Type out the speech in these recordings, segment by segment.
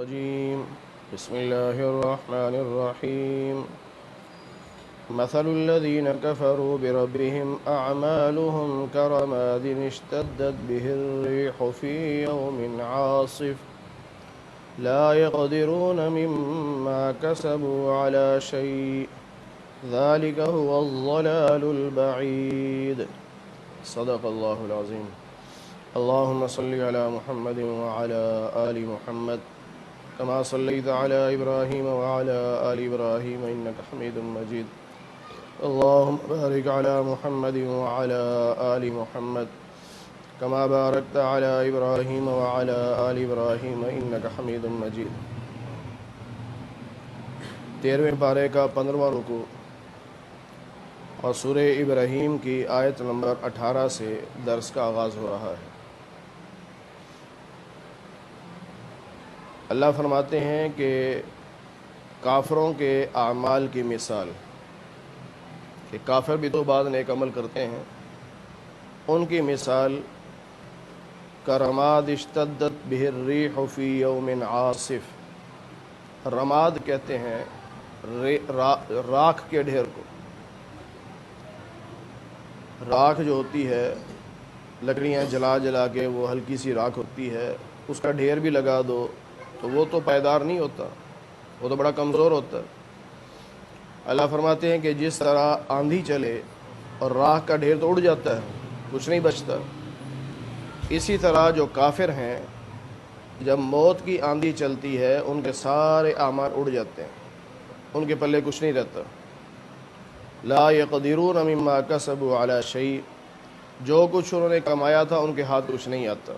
الرجيم بسم الله الرحمن الرحيم مثل الذين كفروا بربهم أعمالهم كرماد اشتدت به الريح في يوم عاصف لا يقدرون مما كسبوا على شيء ذلك هو الضلال البعيد صدق الله العظيم اللهم صل على محمد وعلى آل محمد كما صليت على إبراهيم وعلى آل إبراهيم إنك حميد مجيد اللهم بارك على محمد وعلى آل محمد كما باركت على إبراهيم وعلى آل إبراهيم إنك حميد مجيد 13ویں پارے کا 15واں رکوع اور سورہ ابراہیم کی آیت نمبر 18 سے درس کا آغاز ہو رہا ہے۔ اللہ فرماتے ہیں کہ کافروں کے اعمال کی مثال، کہ کافر بھی تو بعض نیک عمل کرتے ہیں، ان کی مثال کرماد اشتدت بہ الریح فی یوم عاصف، رماد کہتے ہیں راکھ کے ڈھیر کو۔ راکھ جو ہوتی ہے، لکڑیاں جلا جلا کے وہ ہلکی سی راکھ ہوتی ہے، اس کا ڈھیر بھی لگا دو تو وہ تو پائیدار نہیں ہوتا، وہ تو بڑا کمزور ہوتا ہے۔ اللہ فرماتے ہیں کہ جس طرح آندھی چلے اور راکھ کا ڈھیر تو اڑ جاتا ہے، کچھ نہیں بچتا، اسی طرح جو کافر ہیں جب موت کی آندھی چلتی ہے ان کے سارے اعمال اڑ جاتے ہیں، ان کے پلے کچھ نہیں رہتا۔ لا یقدرون مما کسبوا علی شیء، جو کچھ انہوں نے کمایا تھا ان کے ہاتھ کچھ نہیں آتا،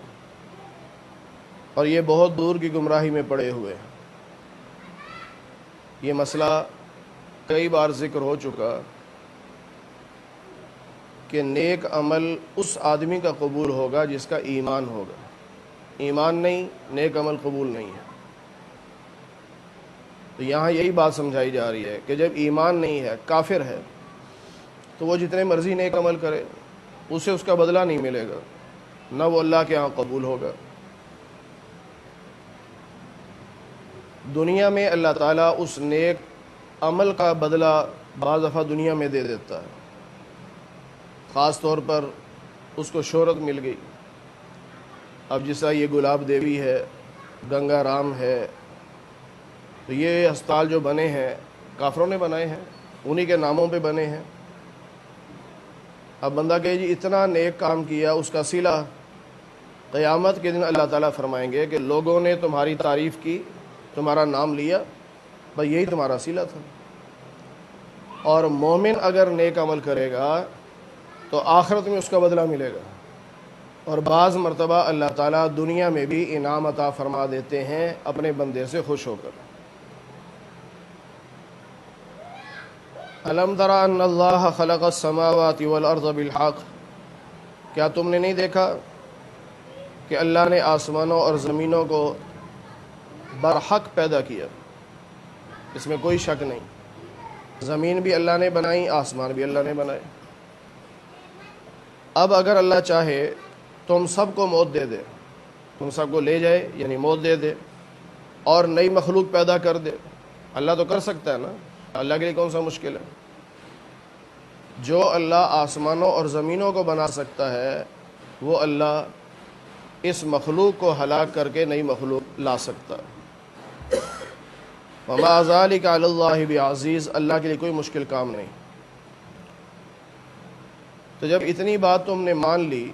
اور یہ بہت دور کی گمراہی میں پڑے ہوئے ہیں۔ یہ مسئلہ کئی بار ذکر ہو چکا کہ نیک عمل اس آدمی کا قبول ہوگا جس کا ایمان ہوگا، ایمان نہیں نیک عمل قبول نہیں ہے۔ تو یہاں یہی بات سمجھائی جا رہی ہے کہ جب ایمان نہیں ہے، کافر ہے، تو وہ جتنے مرضی نیک عمل کرے اسے اس کا بدلہ نہیں ملے گا، نہ وہ اللہ کے ہاں قبول ہوگا۔ دنیا میں اللہ تعالیٰ اس نیک عمل کا بدلہ بعض دفعہ دنیا میں دے دیتا ہے، خاص طور پر اس کو شہرت مل گئی۔ اب جس طرح یہ گلاب دیوی ہے، گنگا رام ہے، تو یہ ہسپتال جو بنے ہیں کافروں نے بنائے ہیں، انہی کے ناموں پہ بنے ہیں۔ اب بندہ کہے جی اتنا نیک کام کیا، اس کا صلہ قیامت کے دن اللہ تعالیٰ فرمائیں گے کہ لوگوں نے تمہاری تعریف کی، تمہارا نام لیا، بس یہی تمہارا صلہ تھا۔ اور مومن اگر نیک عمل کرے گا تو آخرت میں اس کا بدلہ ملے گا، اور بعض مرتبہ اللہ تعالیٰ دنیا میں بھی انعام عطا فرما دیتے ہیں اپنے بندے سے خوش ہو کر۔ الم تر ان اللہ خلق السماوات والارض بالحق، کیا تم نے نہیں دیکھا کہ اللہ نے آسمانوں اور زمینوں کو برحق پیدا کیا، اس میں کوئی شک نہیں۔ زمین بھی اللہ نے بنائی، آسمان بھی اللہ نے بنائے۔ اب اگر اللہ چاہے تم سب کو موت دے دے، تم سب کو لے جائے یعنی موت دے دے اور نئی مخلوق پیدا کر دے، اللہ تو کر سکتا ہے نا، اللہ کے لیے کون سا مشکل ہے؟ جو اللہ آسمانوں اور زمینوں کو بنا سکتا ہے وہ اللہ اس مخلوق کو ہلاک کر کے نئی مخلوق لا سکتا ہے۔ وما ذلک علی اللہ بعزیز، اللہ کے لیے کوئی مشکل کام نہیں۔ تو جب اتنی بات تم نے مان لی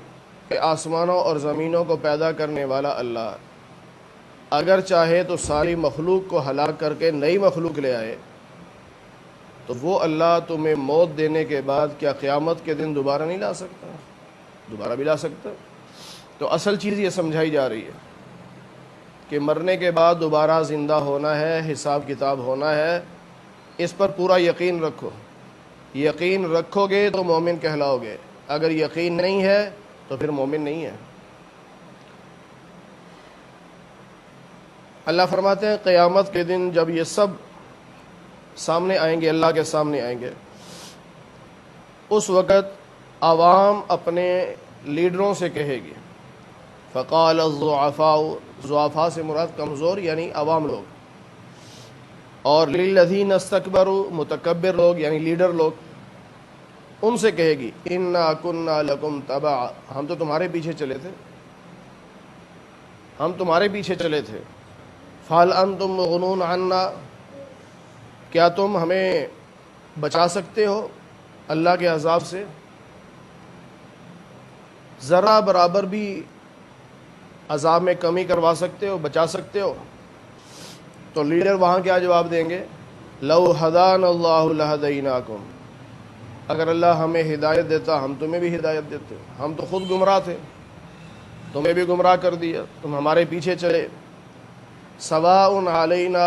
کہ آسمانوں اور زمینوں کو پیدا کرنے والا اللہ اگر چاہے تو ساری مخلوق کو ہلاک کر کے نئی مخلوق لے آئے، تو وہ اللہ تمہیں موت دینے کے بعد کیا قیامت کے دن دوبارہ نہیں لا سکتا؟ دوبارہ بھی لا سکتا۔ تو اصل چیز یہ سمجھائی جا رہی ہے کہ مرنے کے بعد دوبارہ زندہ ہونا ہے، حساب کتاب ہونا ہے، اس پر پورا یقین رکھو۔ یقین رکھو گے تو مومن کہلاؤ گے، اگر یقین نہیں ہے تو پھر مومن نہیں ہے۔ اللہ فرماتے ہیں قیامت کے دن جب یہ سب سامنے آئیں گے، اللہ کے سامنے آئیں گے، اس وقت عوام اپنے لیڈروں سے کہے گی، فقال الضعفاء ضعفاء سے مراد کمزور یعنی عوام لوگ، اور للذین استکبروا متکبر لوگ یعنی لیڈر لوگ، ان سے کہے گی انا کنا لکم تبعا، ہم تو تمہارے پیچھے چلے تھے، ہم تمہارے پیچھے چلے تھے، فہل انتم مغنون عنا، کیا تم ہمیں بچا سکتے ہو اللہ کے عذاب سے؟ ذرا برابر بھی عذاب میں کمی کروا سکتے ہو، بچا سکتے ہو؟ تو لیڈر وہاں کیا جواب دیں گے؟ لو ہدان اللہ لہدیناکم، اگر اللہ ہمیں ہدایت دیتا ہم تمہیں بھی ہدایت دیتے، ہم تو خود گمراہ تھے، تمہیں بھی گمراہ کر دیا، تم ہمارے پیچھے چلے۔ سواء علینا،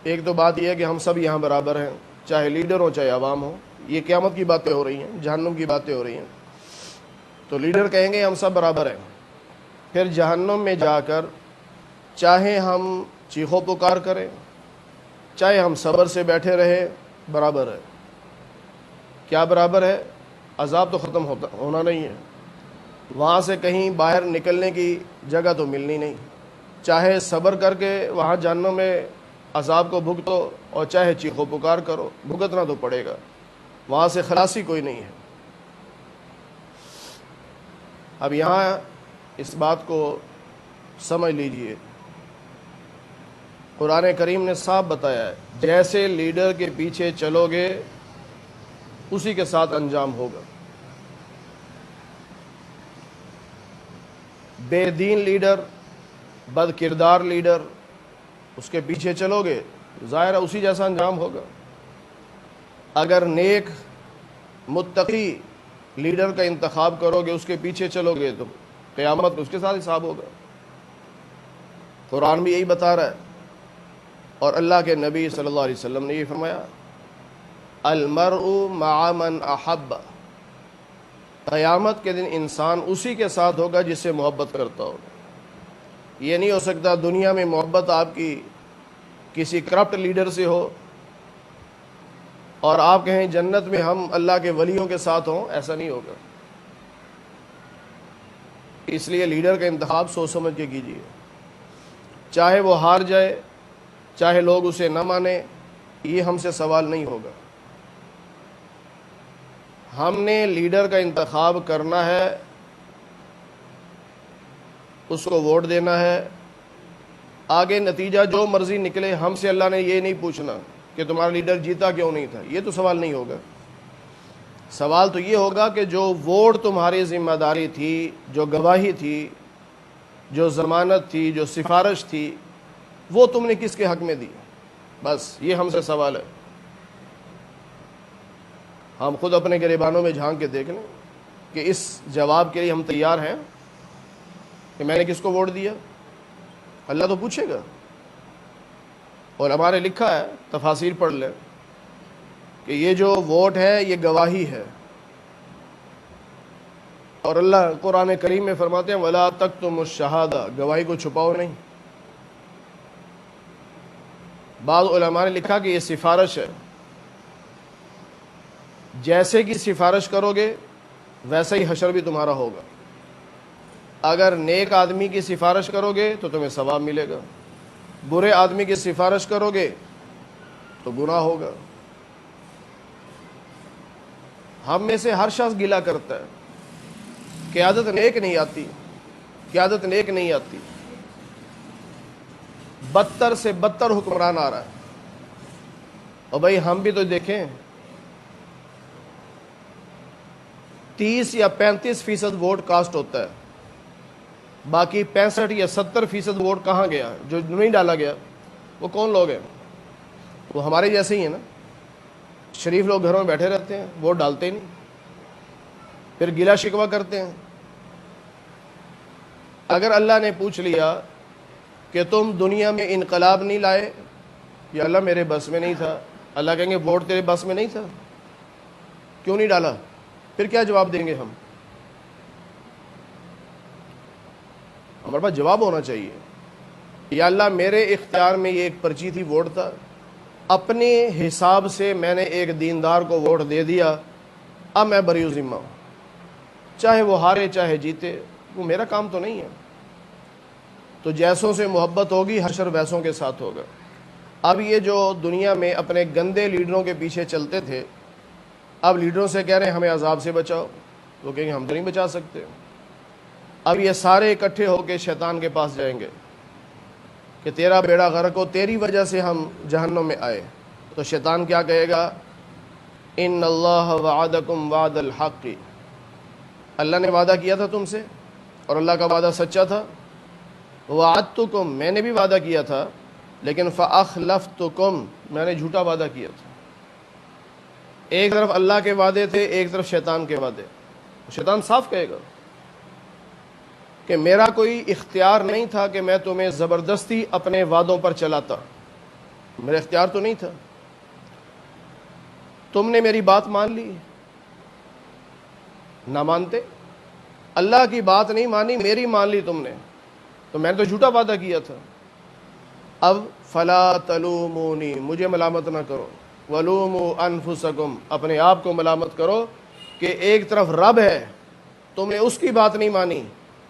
ایک تو بات یہ ہے کہ ہم سب یہاں برابر ہیں، چاہے لیڈر ہو چاہے عوام ہو، یہ قیامت کی باتیں ہو رہی ہیں، جہنم کی باتیں ہو رہی ہیں، تو لیڈر کہیں گے ہم سب برابر ہیں، پھر جہنم میں جا کر چاہے ہم چیخو پکار کریں چاہے ہم صبر سے بیٹھے رہے، برابر ہے۔ کیا برابر ہے؟ عذاب تو ختم ہونا نہیں ہے، وہاں سے کہیں باہر نکلنے کی جگہ تو ملنی نہیں، چاہے صبر کر کے وہاں جہنم میں عذاب کو بھگتو اور چاہے چیخو پکار کرو، بھگتنا تو پڑے گا، وہاں سے خلاصی کوئی نہیں ہے۔ اب یہاں اس بات کو سمجھ لیجئے، قرآن کریم نے صاف بتایا ہے جیسے لیڈر کے پیچھے چلو گے اسی کے ساتھ انجام ہوگا۔ بے دین لیڈر، بد کردار لیڈر، اس کے پیچھے چلو گے ظاہر ہے اسی جیسا انجام ہوگا۔ اگر نیک متقی لیڈر کا انتخاب کرو گے، اس کے پیچھے چلو گے، تو قیامت میں اس کے ساتھ حساب ہوگا۔ قرآن بھی یہی بتا رہا ہے، اور اللہ کے نبی صلی اللہ علیہ وسلم نے یہ فرمایا المرء مع من احب، قیامت کے دن انسان اسی کے ساتھ ہوگا جس سے محبت کرتا ہوگا۔ یہ نہیں ہو سکتا دنیا میں محبت آپ کی کسی کرپٹ لیڈر سے ہو اور آپ کہیں جنت میں ہم اللہ کے ولیوں کے ساتھ ہوں، ایسا نہیں ہوگا۔ اس لیے لیڈر کا انتخاب سوچ سمجھ کے کیجیے، چاہے وہ ہار جائے، چاہے لوگ اسے نہ مانیں، یہ ہم سے سوال نہیں ہوگا۔ ہم نے لیڈر کا انتخاب کرنا ہے، اس کو ووٹ دینا ہے، آگے نتیجہ جو مرضی نکلے، ہم سے اللہ نے یہ نہیں پوچھنا کہ تمہارا لیڈر جیتا کیوں نہیں تھا، یہ تو سوال نہیں ہوگا۔ سوال تو یہ ہوگا کہ جو ووٹ تمہاری ذمہ داری تھی، جو گواہی تھی، جو ضمانت تھی، جو سفارش تھی، وہ تم نے کس کے حق میں دی، بس یہ ہم سے سوال ہے۔ ہم خود اپنے گریبانوں میں جھانک کے دیکھ لیں کہ اس جواب کے لیے ہم تیار ہیں کہ میں نے کس کو ووٹ دیا؟ اللہ تو پوچھے گا، اور ہمارے لکھا ہے، تفاسیر پڑھ لیں کہ یہ جو ووٹ ہے یہ گواہی ہے، اور اللہ قرآن کریم میں فرماتے ہیں وَلَا تَكْتُمُوا الشَّهَادَةَ، گواہی کو چھپاؤ نہیں۔ بعض علماء نے لکھا کہ یہ سفارش ہے، جیسے کی سفارش کرو گے ویسا ہی حشر بھی تمہارا ہوگا۔ اگر نیک آدمی کی سفارش کرو گے تو تمہیں ثواب ملے گا، برے آدمی کی سفارش کرو گے تو گناہ ہوگا۔ ہم میں سے ہر شخص گلہ کرتا ہے، قیادت نیک نہیں آتی، قیادت نیک نہیں آتی، بدتر سے بدتر حکمران آ رہا ہے۔ اور بھائی ہم بھی تو دیکھیں، 30 یا 35% ووٹ کاسٹ ہوتا ہے، باقی 65 یا 70% ووٹ کہاں گیا؟ جو نہیں ڈالا گیا وہ کون لوگ ہیں؟ وہ ہمارے جیسے ہی ہیں نا، شریف لوگ گھروں میں بیٹھے رہتے ہیں، ووٹ ڈالتے نہیں، پھر گلہ شکوہ کرتے ہیں۔ اگر اللہ نے پوچھ لیا کہ تم دنیا میں انقلاب نہیں لائے، یا اللہ میرے بس میں نہیں تھا، اللہ کہیں گے ووٹ تیرے بس میں نہیں تھا، کیوں نہیں ڈالا؟ پھر کیا جواب دیں گے ہم؟ ہمارے پاس جواب ہونا چاہیے، یا اللہ میرے اختیار میں یہ ایک پرچی تھی، ووٹ تھا، اپنے حساب سے میں نے ایک دیندار کو ووٹ دے دیا، اب میں بری ذمہ ہوں، چاہے وہ ہارے چاہے جیتے، وہ میرا کام تو نہیں ہے۔ تو جیسوں سے محبت ہوگی حشر ویسوں کے ساتھ ہوگا۔ اب یہ جو دنیا میں اپنے گندے لیڈروں کے پیچھے چلتے تھے، اب لیڈروں سے کہہ رہے ہیں ہمیں عذاب سے بچاؤ، وہ کہیں گے ہم تو نہیں بچا سکتے۔ اب یہ سارے اکٹھے ہو کے شیطان کے پاس جائیں گے کہ تیرا بیڑا غرق ہو، تیری وجہ سے ہم جہنم میں آئے۔ تو شیطان کیا کہے گا؟ ان اللہ وعدکم وعد الحق، اللہ نے وعدہ کیا تھا تم سے اور اللہ کا وعدہ سچا تھا۔ وعدتکم، میں نے بھی وعدہ کیا تھا، لیکن فاخلفتکم، میں نے جھوٹا وعدہ کیا تھا۔ ایک طرف اللہ کے وعدے تھے، ایک طرف شیطان کے وعدے۔ شیطان صاف کہے گا کہ میرا کوئی اختیار نہیں تھا کہ میں تمہیں زبردستی اپنے وعدوں پر چلاتا، میرا اختیار تو نہیں تھا، تم نے میری بات مان لی۔ نہ مانتے، اللہ کی بات نہیں مانی، میری مان لی تم نے، تو میں نے تو جھوٹا وعدہ کیا تھا۔ اب فلا تلومونی، مجھے ملامت نہ کرو، ولوموا انفسکم، اپنے آپ کو ملامت کرو کہ ایک طرف رب ہے، تم نے اس کی بات نہیں مانی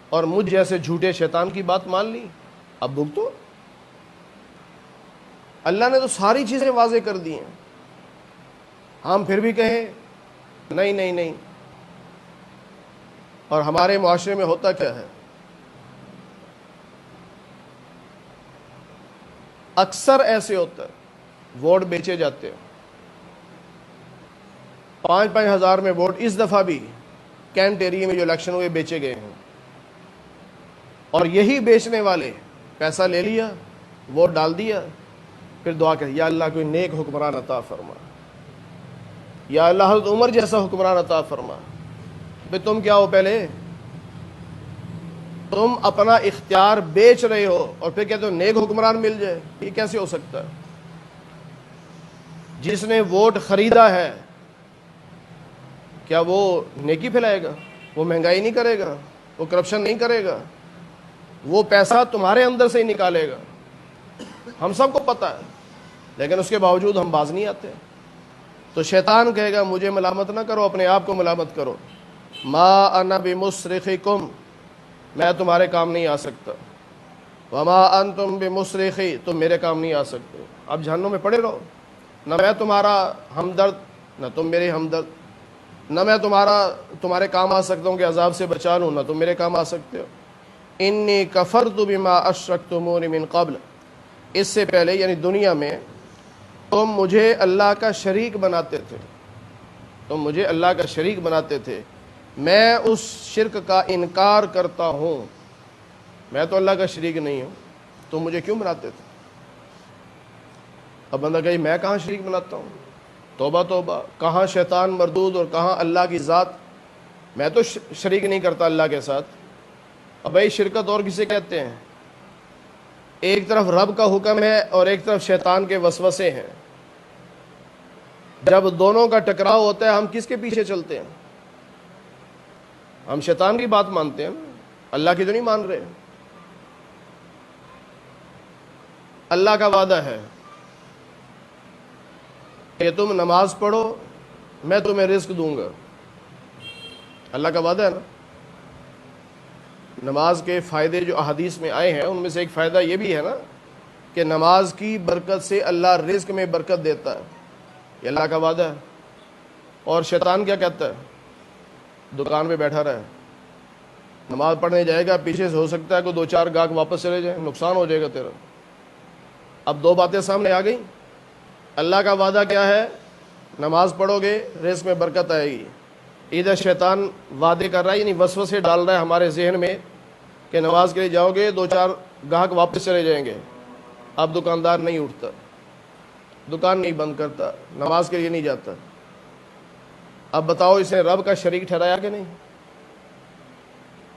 اور مجھ جیسے جھوٹے شیطان کی بات مان لی، اب بھگتو۔ اللہ نے تو ساری چیزیں واضح کر دی ہیں، ہم پھر بھی کہیں نہیں نہیں نہیں۔ اور ہمارے معاشرے میں ہوتا کیا ہے؟ اکثر ایسے ہوتا ہے، ووٹ بیچے جاتے ہیں، 5-5 ہزار میں ووٹ، اس دفعہ بھی کینٹ ایریا میں جو الیکشن ہوئے بیچے گئے ہیں، اور یہی بیچنے والے پیسہ لے لیا، ووٹ ڈال دیا، پھر دعا کہ یا اللہ کوئی نیک حکمران عطا فرما، یا اللہ حضرت عمر جیسا حکمران عطا فرما۔ بھئی تم کیا ہو؟ پہلے تم اپنا اختیار بیچ رہے ہو اور پھر کہتے ہو نیک حکمران مل جائے، یہ کیسے ہو سکتا ہے؟ جس نے ووٹ خریدا ہے کیا وہ نیکی پھیلائے گا؟ وہ مہنگائی نہیں کرے گا، وہ کرپشن نہیں کرے گا، وہ پیسہ تمہارے اندر سے ہی نکالے گا، ہم سب کو پتہ ہے، لیکن اس کے باوجود ہم باز نہیں آتے۔ تو شیطان کہے گا مجھے ملامت نہ کرو، اپنے آپ کو ملامت کرو۔ ما انا بمصرخکم، میں تمہارے کام نہیں آ سکتا، وما انتم بمصرخی، تم میرے کام نہیں آ سکتے۔ اب جہنم میں پڑے رہو، نہ میں تمہارا ہمدرد نہ تم میرے ہمدرد، نہ میں تمہارے کام آ سکتا ہوں کہ عذاب سے بچا لوں، نہ تم میرے کام آ سکتے ہو۔ انی کفرت بما اشرکتمون من قبل، اس سے پہلے یعنی دنیا میں تم مجھے اللہ کا شریک بناتے تھے، تم مجھے اللہ کا شریک بناتے تھے، میں اس شرک کا انکار کرتا ہوں، میں تو اللہ کا شریک نہیں ہوں، تم مجھے کیوں بناتے تھے؟ اب بندہ کہے میں کہاں شریک بناتا ہوں؟ توبہ توبہ، کہاں شیطان مردود اور کہاں اللہ کی ذات، میں تو شریک نہیں کرتا اللہ کے ساتھ۔ اب بھائی شرکت اور کسے کہتے ہیں؟ ایک طرف رب کا حکم ہے اور ایک طرف شیطان کے وسوسے ہیں، جب دونوں کا ٹکراؤ ہوتا ہے ہم کس کے پیچھے چلتے ہیں؟ ہم شیطان کی بات مانتے ہیں، اللہ کی تو نہیں مان رہے۔ اللہ کا وعدہ ہے کہ تم نماز پڑھو میں تمہیں رزق دوں گا، اللہ کا وعدہ ہے نا۔ نماز کے فائدے جو احادیث میں آئے ہیں ان میں سے ایک فائدہ یہ بھی ہے نا کہ نماز کی برکت سے اللہ رزق میں برکت دیتا ہے، یہ اللہ کا وعدہ ہے۔ اور شیطان کیا کہتا ہے؟ دکان پہ بیٹھا رہے، نماز پڑھنے جائے گا، پیچھے سے ہو سکتا ہے کہ 2-4 گاہک واپس چلے جائیں، نقصان ہو جائے گا تیرا۔ اب دو باتیں سامنے آ گئیں، اللہ کا وعدہ کیا ہے؟ نماز پڑھو گے رزق میں برکت آئے گی، ادھر شیطان وعدے کر رہا ہے، یعنی وسوسے ڈال رہا ہے ہمارے ذہن میں کہ نماز کے لیے جاؤ گے 2-4 گاہک واپس چلے جائیں گے۔ اب دکاندار نہیں اٹھتا، دکان نہیں بند کرتا، نماز کے لیے نہیں جاتا۔ اب بتاؤ اس نے رب کا شریک ٹھہرایا کہ نہیں؟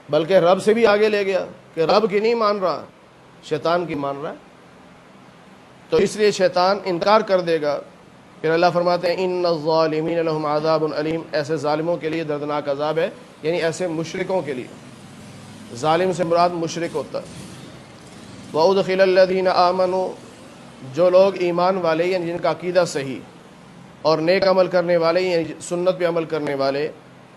بلکہ رب سے بھی آگے لے گیا کہ رب کی نہیں مان رہا، شیطان کی مان رہا ہے۔ تو اس لیے شیطان انکار کر دے گا۔ پھر اللہ فرماتے ہیں ان الظالمین لهم عذاب علیم، ایسے ظالموں کے لیے دردناک عذاب ہے، یعنی ایسے مشرکوں کے لیے۔ ظالم سے مراد مشرک ہوتا ہے۔ وَأُدْخِلَ الَّذِينَ آمَنُوا، جو لوگ ایمان والے یعنی جن کا عقیدہ صحیح اور نیک عمل کرنے والے یعنی سنت پہ عمل کرنے والے،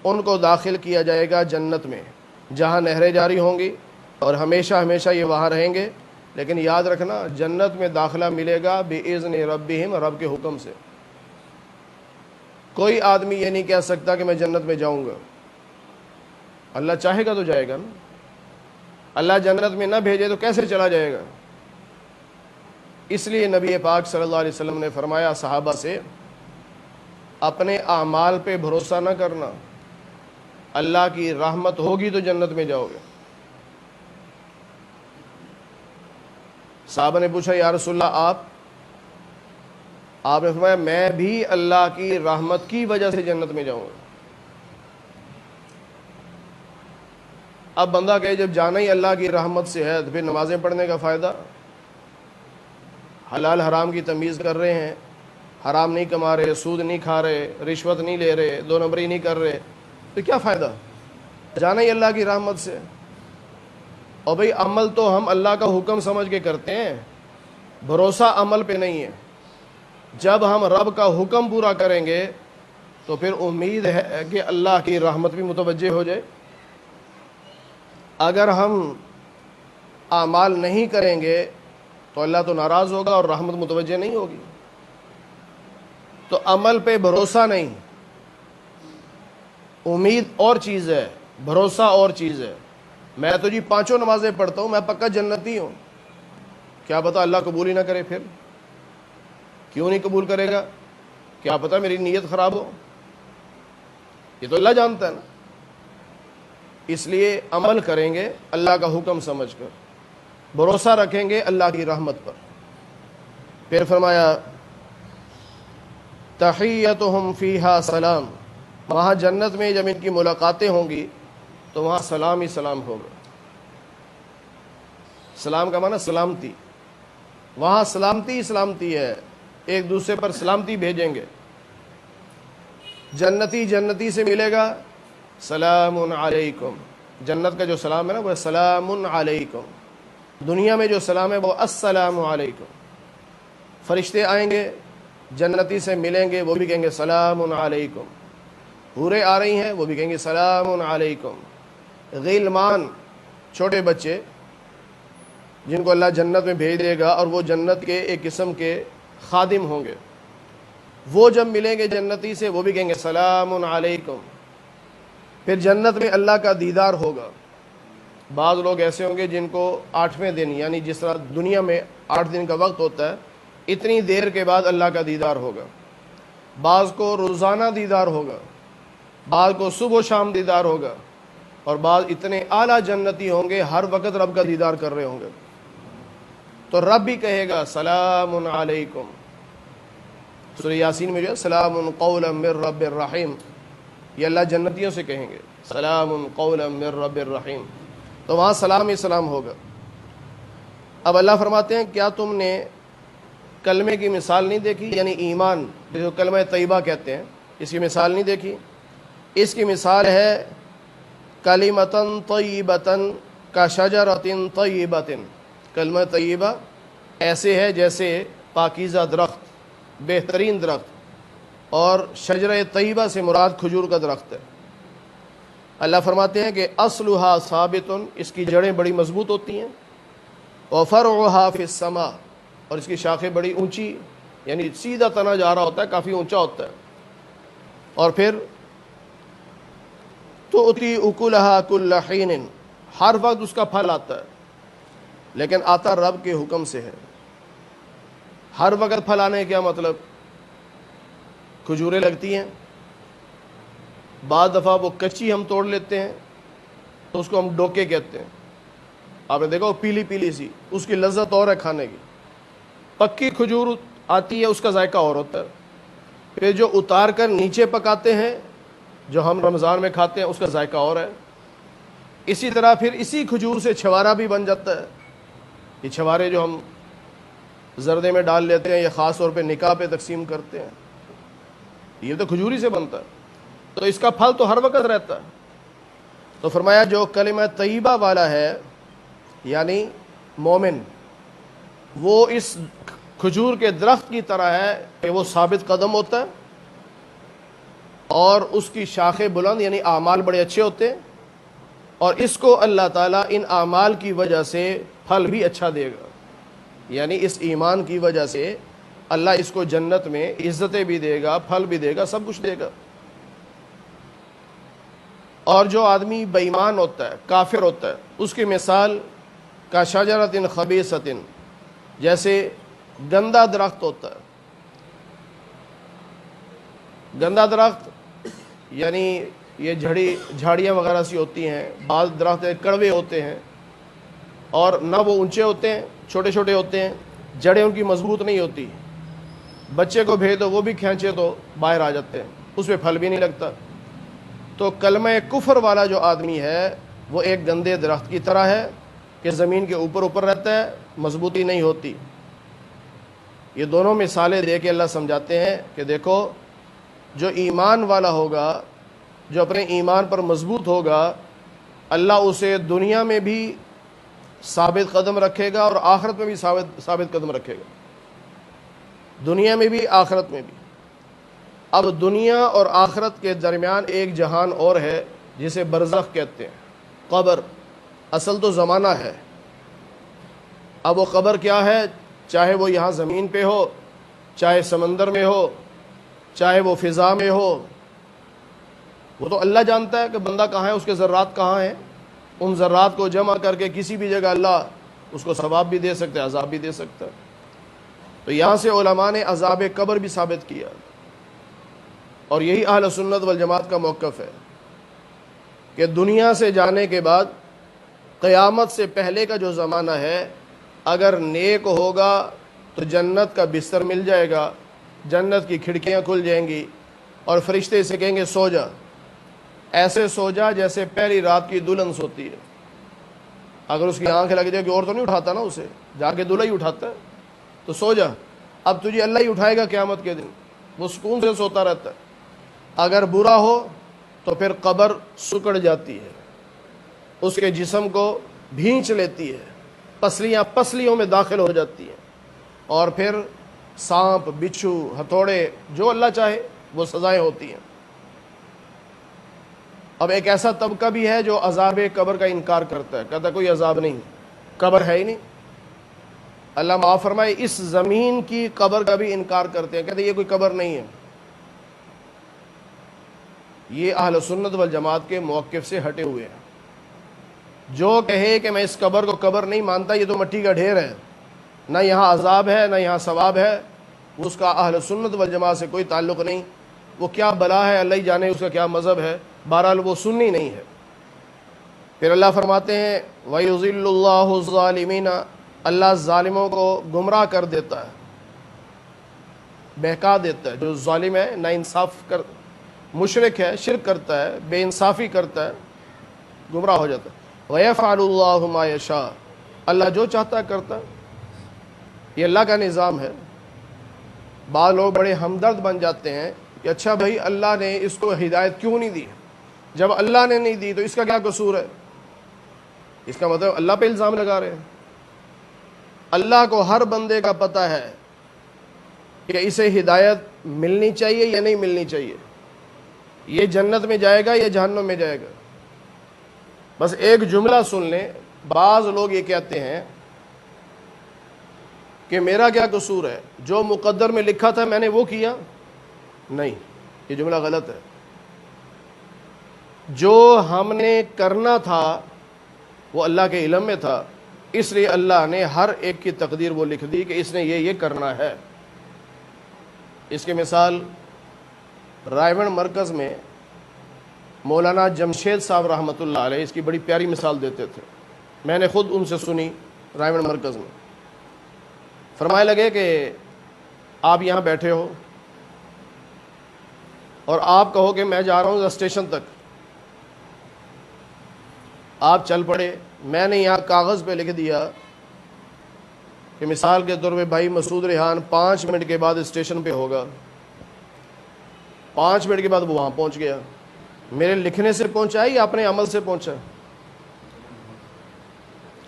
ان کو داخل کیا جائے گا جنت میں، جہاں نہریں جاری ہوں گی اور ہمیشہ ہمیشہ یہ وہاں رہیں گے. لیکن یاد رکھنا جنت میں داخلہ ملے گا بِإِذْنِ رَبِّهِمْ، رب کے حکم سے. کوئی آدمی یہ نہیں کہہ سکتا کہ میں جنت میں جاؤں گا. اللہ چاہے گا تو جائے گا نا. اللہ جنت میں نہ بھیجے تو کیسے چلا جائے گا؟ اس لیے نبی پاک صلی اللہ علیہ وسلم نے فرمایا صحابہ سے، اپنے اعمال پہ بھروسہ نہ کرنا، اللہ کی رحمت ہوگی تو جنت میں جاؤ گے. صحابہ نے پوچھا یا رسول اللہ آپ نے فرمایا میں بھی اللہ کی رحمت کی وجہ سے جنت میں جاؤں گا. اب بندہ کہے جب جانا ہی اللہ کی رحمت سے ہے تو پھر نمازیں پڑھنے کا فائدہ؟ حلال حرام کی تمیز کر رہے ہیں، حرام نہیں کما رہے، سود نہیں کھا رہے، رشوت نہیں لے رہے، دو نمبری نہیں کر رہے، تو کیا فائدہ؟ جانا ہی اللہ کی رحمت سے. اور بھئی عمل تو ہم اللہ کا حکم سمجھ کے کرتے ہیں، بھروسہ عمل پہ نہیں ہے. جب ہم رب کا حکم پورا کریں گے تو پھر امید ہے کہ اللہ کی رحمت بھی متوجہ ہو جائے. اگر ہم اعمال نہیں کریں گے تو اللہ تو ناراض ہوگا اور رحمت متوجہ نہیں ہوگی. تو عمل پہ بھروسہ نہیں، امید اور چیز ہے، بھروسہ اور چیز ہے. میں تو جی 5 نمازیں پڑھتا ہوں، میں پکا جنتی ہوں، کیا پتا اللہ قبول ہی نہ کرے. پھر کیوں نہیں قبول کرے گا؟ کیا پتا میری نیت خراب ہو، یہ تو اللہ جانتا ہے نا. اس لیے عمل کریں گے اللہ کا حکم سمجھ کر، بھروسہ رکھیں گے اللہ کی رحمت پر. پھر فرمایا تحیتہم فیہا سلام، وہاں جنت میں جب ان کی ملاقاتیں ہوں گی تو وہاں سلام ہی سلام ہوگا. سلام کا معنی سلامتی، وہاں سلامتی ہی سلامتی ہے، ایک دوسرے پر سلامتی بھیجیں گے. جنتی جنتی سے ملے گا سلام علیکم، جنت کا جو سلام ہے نا وہ سلام علیکم. دنیا میں جو سلام ہے وہ السلام علیکم. فرشتے آئیں گے جنتی سے ملیں گے، وہ بھی کہیں گے سلام علیکم. حوریں آ رہی ہیں وہ بھی کہیں گے سلام علیکم. غلمان چھوٹے بچے جن کو اللہ جنت میں بھیج دے گا اور وہ جنت کے ایک قسم کے خادم ہوں گے، وہ جب ملیں گے جنتی سے وہ بھی کہیں گے سلام علیکم. پھر جنت میں اللہ کا دیدار ہوگا. بعض لوگ ایسے ہوں گے جن کو 8ویں دن، یعنی جس طرح دنیا میں 8 دن کا وقت ہوتا ہے، اتنی دیر کے بعد اللہ کا دیدار ہوگا. بعض کو روزانہ دیدار ہوگا، بعض کو صبح و شام دیدار ہوگا، اور بعض اتنے اعلیٰ جنتی ہوں گے ہر وقت رب کا دیدار کر رہے ہوں گے. تو رب بھی کہے گا سلام علیکم. سورہ یاسین میں جو ہے سلام قولا من رب الرحیم، یہ اللہ جنتیوں سے کہیں گے سلام قولا من رب الرحیم. تو وہاں سلام ہی سلام ہوگا. اب اللہ فرماتے ہیں کیا تم نے کلمے کی مثال نہیں دیکھی، یعنی ایمان جو کلمہ طیبہ کہتے ہیں، اس کی مثال نہیں دیکھی؟ اس کی مثال ہے کلمتن طیبتن کا شجرتن طیبتن. کلمہ طیبہ ایسے ہے جیسے پاکیزہ درخت، بہترین درخت، اور شجرہ طیبہ سے مراد کھجور کا درخت ہے. اللہ فرماتے ہیں کہ اصلها ثابت، اس کی جڑیں بڑی مضبوط ہوتی ہیں، وفرعها فی السماء، اور اس کی شاخیں بڑی اونچی، یعنی سیدھا تنا جا رہا ہوتا ہے، کافی اونچا ہوتا ہے. اور پھر تؤتی اکلها کل حین، ہر وقت اس کا پھل آتا ہے، لیکن آتا رب کے حکم سے ہے. ہر وقت پھل آنے کیا مطلب؟ کھجوریں لگتی ہیں، بعض دفعہ وہ کچی ہم توڑ لیتے ہیں تو اس کو ہم ڈوکے کہتے ہیں. آپ نے دیکھا وہ پیلی پیلی سی، اس کی لذت اور ہے کھانے کی. پکی کھجور آتی ہے، اس کا ذائقہ اور ہوتا ہے. پھر جو اتار کر نیچے پکاتے ہیں، جو ہم رمضان میں کھاتے ہیں، اس کا ذائقہ اور ہے. اسی طرح پھر اسی کھجور سے چھوارا بھی بن جاتا ہے. یہ چھوارے جو ہم زردے میں ڈال لیتے ہیں، یہ خاص طور پہ نکاح پہ تقسیم کرتے ہیں، یہ تو کھجوری سے بنتا ہے. تو اس کا پھل تو ہر وقت رہتا ہے. تو فرمایا جو کلمہ طیبہ والا ہے یعنی مومن، وہ اس کھجور کے درخت کی طرح ہے کہ وہ ثابت قدم ہوتا ہے اور اس کی شاخیں بلند، یعنی اعمال بڑے اچھے ہوتے ہیں، اور اس کو اللہ تعالیٰ ان اعمال کی وجہ سے پھل بھی اچھا دے گا، یعنی اس ایمان کی وجہ سے اللہ اس کو جنت میں عزتیں بھی دے گا، پھل بھی دے گا، سب کچھ دے گا۔ اور جو آدمی بے ایمان ہوتا ہے، کافر ہوتا ہے، اس کی مثال کا شجرۃ خبیثۃ، جیسے گندا درخت ہوتا ہے۔ گندا درخت یعنی یہ جھاڑیاں وغیرہ سی ہوتی ہیں، بعض درخت کڑوے ہوتے ہیں اور نہ وہ اونچے ہوتے ہیں، چھوٹے چھوٹے ہوتے ہیں، جڑیں ان کی مضبوط نہیں ہوتی، بچے کو بھیجو وہ بھی کھینچے تو باہر آ جاتے ہیں، اس پہ پھل بھی نہیں لگتا۔ تو کلمہ کفر والا جو آدمی ہے وہ ایک گندے درخت کی طرح ہے کہ زمین کے اوپر رہتا ہے، مضبوطی نہیں ہوتی۔ یہ دونوں مثالیں دے کے اللہ سمجھاتے ہیں کہ دیکھو جو ایمان والا ہوگا، جو اپنے ایمان پر مضبوط ہوگا، اللہ اسے دنیا میں بھی ثابت قدم رکھے گا اور آخرت میں بھی ثابت قدم رکھے گا، دنیا میں بھی آخرت میں بھی۔ اب دنیا اور آخرت کے درمیان ایک جہان اور ہے جسے برزخ کہتے ہیں، قبر۔ اصل تو زمانہ ہے، اب وہ قبر کیا ہے، چاہے وہ یہاں زمین پہ ہو، چاہے سمندر میں ہو، چاہے وہ فضا میں ہو، وہ تو اللہ جانتا ہے کہ بندہ کہاں ہے، اس کے ذرات کہاں ہیں۔ ان ذرات کو جمع کر کے کسی بھی جگہ اللہ اس کو ثواب بھی دے سکتا ہے، عذاب بھی دے سکتا ہے۔ تو یہاں سے علماء نے عذاب قبر بھی ثابت کیا، اور یہی اہل سنت والجماعت کا موقف ہے کہ دنیا سے جانے کے بعد قیامت سے پہلے کا جو زمانہ ہے، اگر نیک ہوگا تو جنت کا بستر مل جائے گا، جنت کی کھڑکیاں کھل جائیں گی اور فرشتے اسے کہیں گے سو جا، ایسے سو جا جیسے پہلی رات کی دلہن سوتی ہے۔ اگر اس کی آنکھ لگ جائے کہ اور تو نہیں اٹھاتا نا، اسے جا کے دلہا ہی اٹھاتا ہے، تو سو جا، اب تجھے اللہ ہی اٹھائے گا قیامت کے دن، وہ سکون سے سوتا رہتا ہے۔ اگر برا ہو تو پھر قبر سکڑ جاتی ہے، اس کے جسم کو بھینچ لیتی ہے، پسلیوں میں داخل ہو جاتی ہیں، اور پھر سانپ، بچھو، ہتھوڑے، جو اللہ چاہے وہ سزائیں ہوتی ہیں۔ اب ایک ایسا طبقہ بھی ہے جو عذاب قبر کا انکار کرتا ہے، کہتا ہے کوئی عذاب نہیں، قبر ہے ہی نہیں۔ اللہ معاف فرمائے، اس زمین کی قبر کا بھی انکار کرتے ہیں، کہتے ہیں یہ کوئی قبر نہیں ہے۔ یہ اہل سنت والجماعت کے موقف سے ہٹے ہوئے ہیں۔ جو کہے کہ میں اس قبر کو قبر نہیں مانتا، یہ تو مٹی کا ڈھیر ہے، نہ یہاں عذاب ہے نہ یہاں ثواب ہے، اس کا اہل سنت والجماعت سے کوئی تعلق نہیں۔ وہ کیا بلا ہے اللہ ہی جانے، اس کا کیا مذہب ہے، بہرحال وہ سنی نہیں ہے۔ پھر اللہ فرماتے ہیں وَيُضِلُّ اللَّهُ الظَّالِمِينَ، اللہ ظالموں کو گمراہ کر دیتا ہے، بہکا دیتا ہے۔ جو ظالم ہے، نا انصاف مشرک ہے، شرک کرتا ہے، بے انصافی کرتا ہے، گمراہ ہو جاتا ہے۔ وَيَفْعَلُ اللَّهُ مَا يَشَاءُ، اللہ جو چاہتا ہے کرتا ہے، یہ اللہ کا نظام ہے۔ بعض لوگ بڑے ہمدرد بن جاتے ہیں کہ اچھا بھائی اللہ نے اس کو ہدایت کیوں نہیں دی، جب اللہ نے نہیں دی تو اس کا کیا قصور ہے؟ اس کا مطلب اللہ پہ الزام لگا رہے ہیں۔ اللہ کو ہر بندے کا پتہ ہے کہ اسے ہدایت ملنی چاہیے یا نہیں ملنی چاہیے، یہ جنت میں جائے گا یا جہنم میں جائے گا۔ بس ایک جملہ سن لیں، بعض لوگ یہ کہتے ہیں کہ میرا کیا قصور ہے، جو مقدر میں لکھا تھا میں نے وہ کیا، نہیں، یہ جملہ غلط ہے۔ جو ہم نے کرنا تھا وہ اللہ کے علم میں تھا، اس لیے اللہ نے ہر ایک کی تقدیر وہ لکھ دی کہ اس نے یہ کرنا ہے۔ اس کی مثال رائے مرکز میں مولانا جمشید صاحب رحمۃ اللہ علیہ اس کی بڑی پیاری مثال دیتے تھے، میں نے خود ان سے سنی رائے مرکز میں۔ فرمائے لگے کہ آپ یہاں بیٹھے ہو اور آپ کہو کہ میں جا رہا ہوں اسٹیشن تک، آپ چل پڑے، میں نے یہاں کاغذ پہ لکھ دیا کہ مثال کے طور پہ بھائی مسعود ریحان 5 منٹ کے بعد اسٹیشن پہ ہوگا، 5 منٹ کے بعد وہ وہاں پہنچ گیا۔ میرے لکھنے سے پہنچا ہے یا اپنے عمل سے پہنچا ہے؟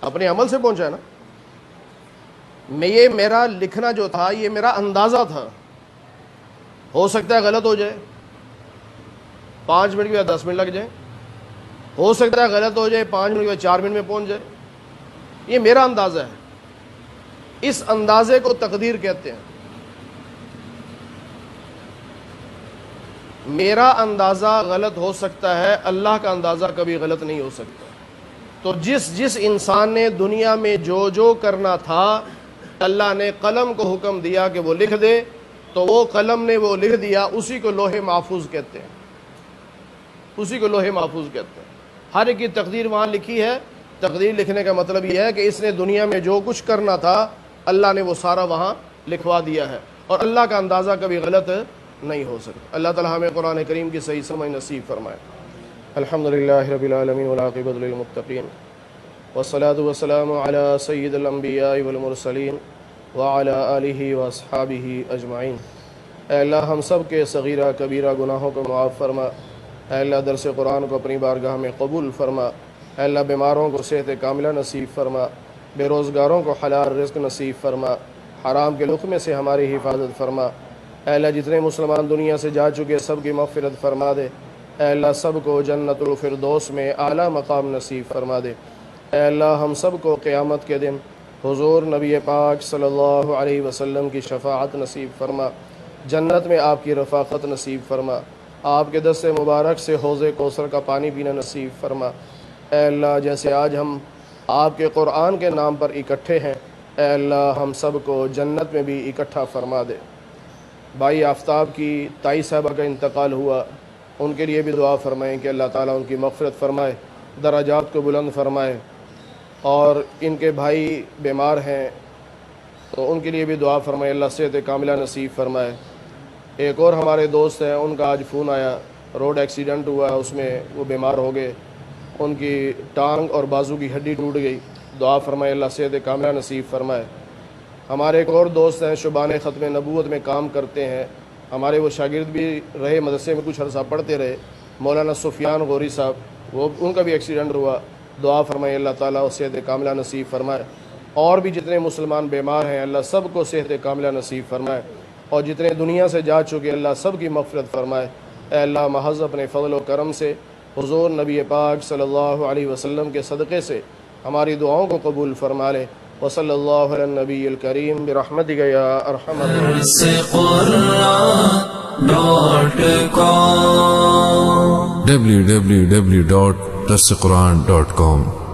اپنے عمل سے پہنچا ہے نا۔ یہ میرا لکھنا جو تھا یہ میرا اندازہ تھا، ہو سکتا ہے غلط ہو جائے، 5 منٹ کے بعد 10 منٹ لگ جائیں، ہو سکتا ہے غلط ہو جائے، 5 منٹ یا 4 منٹ میں پہنچ جائے، یہ میرا اندازہ ہے، اس اندازے کو تقدیر کہتے ہیں۔ میرا اندازہ غلط ہو سکتا ہے، اللہ کا اندازہ کبھی غلط نہیں ہو سکتا۔ تو جس انسان نے دنیا میں جو کرنا تھا، اللہ نے قلم کو حکم دیا کہ وہ لکھ دے، تو وہ قلم نے وہ لکھ دیا، اسی کو لوح محفوظ کہتے ہیں، اسی کو لوح محفوظ کہتے ہیں۔ ہر ایک کی تقدیر وہاں لکھی ہے۔ تقدیر لکھنے کا مطلب یہ ہے کہ اس نے دنیا میں جو کچھ کرنا تھا اللہ نے وہ سارا وہاں لکھوا دیا ہے، اور اللہ کا اندازہ کبھی غلط نہیں ہو سکتا۔ اللہ تعالی ہمیں قرآن کریم کی صحیح سمجھ نصیب فرمائے۔ الحمدللہ رب العالمین والعاقبۃ للمتقین والصلاة والسلام علی سید الانبیاء والمرسلین وعلی آلہ واصحابہ اجمعین۔ اے اللہ ہم سب کے صغیرہ کبیرہ گناہوں کو معاف فرما۔ اے اللہ درس قرآن کو اپنی بارگاہ میں قبول فرما۔ اے اللہ بیماروں کو صحت کاملہ نصیب فرما، بے روزگاروں کو حلال رزق نصیب فرما، حرام کے لقمے سے ہماری حفاظت فرما۔ اے اللہ جتنے مسلمان دنیا سے جا چکے سب کی مغفرت فرما دے۔ اے اللہ سب کو جنت الفردوس میں اعلیٰ مقام نصیب فرما دے۔ اے اللہ ہم سب کو قیامت کے دن حضور نبی پاک صلی اللہ علیہ وسلم کی شفاعت نصیب فرما، جنت میں آپ کی رفاقت نصیب فرما، آپ کے دست مبارک سے حوض کوثر کا پانی پینا نصیب فرما۔ اے اللہ جیسے آج ہم آپ کے قرآن کے نام پر اکٹھے ہیں، اے اللہ ہم سب کو جنت میں بھی اکٹھا فرما دے۔ بھائی آفتاب کی تائی صاحبہ کا انتقال ہوا، ان کے لیے بھی دعا فرمائیں کہ اللہ تعالیٰ ان کی مغفرت فرمائے، درجات کو بلند فرمائے، اور ان کے بھائی بیمار ہیں تو ان کے لیے بھی دعا فرمائے، اللہ صحت کاملہ نصیب فرمائے۔ ایک اور ہمارے دوست ہیں، ان کا آج فون آیا، روڈ ایکسیڈنٹ ہوا، اس میں وہ بیمار ہو گئے، ان کی ٹانگ اور بازو کی ہڈی ٹوٹ گئی، دعا فرمائے اللہ صحت کاملہ نصیب فرمائے۔ ہمارے ایک اور دوست ہیں، شبان ختم نبوت میں کام کرتے ہیں، ہمارے وہ شاگرد بھی رہے، مدرسے میں کچھ عرصہ پڑھتے رہے، مولانا سفیان غوری صاحب، ان کا بھی ایکسیڈنٹ ہوا، دعا فرمائے اللہ تعالیٰ صحت کاملہ نصیب فرمائے۔ اور بھی جتنے مسلمان بیمار ہیں اللہ سب کو صحت کاملہ نصیب فرمائے، اور جتنے دنیا سے جا چکے اللہ سب کی مغفرت فرمائے۔ اے اللہ محض اپنے فضل و کرم سے حضور نبی پاک صلی اللہ علیہ وسلم کے صدقے سے ہماری دعاؤں کو قبول فرما لے۔ وصلی اللہ علی النبی الکریم برحمتک یا ارحم www.darsequran.com